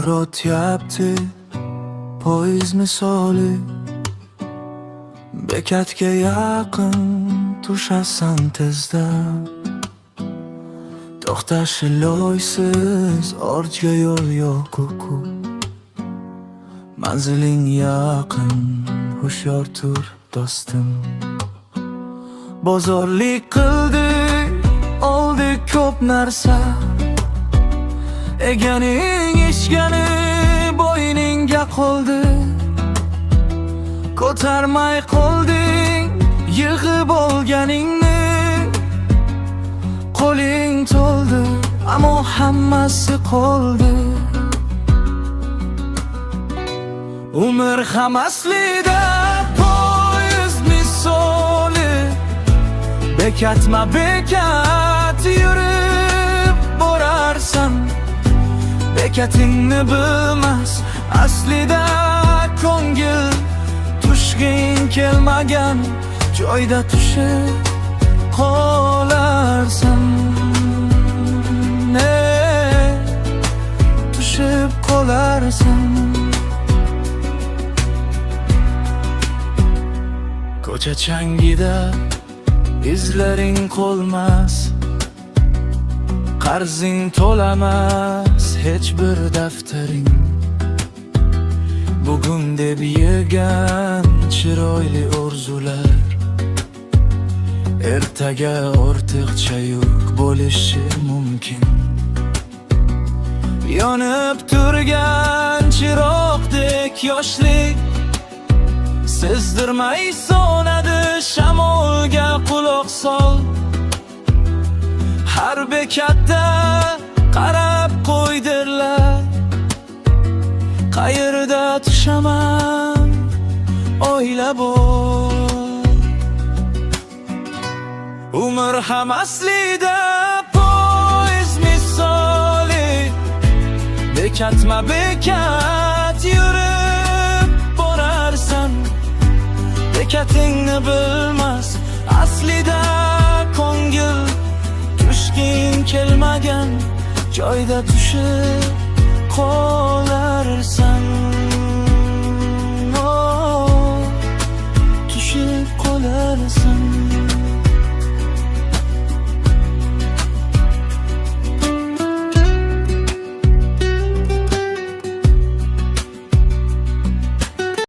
o'tyapti poyezd misoli, bekatga yaqin tushasan tezda. To'xtashi loysiz ortga yo'l yo'q-ku, manziling yaqin, hushyor tur do'stim. Bozorlik qildik, oldik ko'p narsa, eganing eshgani bo'yningga qoldi. Ko'tarmay qolding yig'ib olganingni, qo'ling to'ldi ammo hammasi qoldi. Umr ham aslida poyezd misoli, bekatma bekat yurib borarsan. Bekatingni bilmas aslida ko'ngil, tushging kelmagan joyda tushib qolarsan. Tushib qolarsan. Ko'cha changida izlaring qolmas, qarzing to'lamas hech bir daftaring. Bugun deb yegan chiroyli orzular ertaga ortiqcha yuk bo'lishi mumkin. Yonib turgan chiroqdek yoshlik sezdirmay so'nadi, shamolga quloq sol. Har bekatda qarab qo'ydirlar, qayerda tushaman o'ylab ol. Umr ham aslida poyezd misoli, bekatma bekat yurib borarsan. Bekatingni bilmas aslida ko'ngil, tushging kelmagan joyda tushib qolarsan.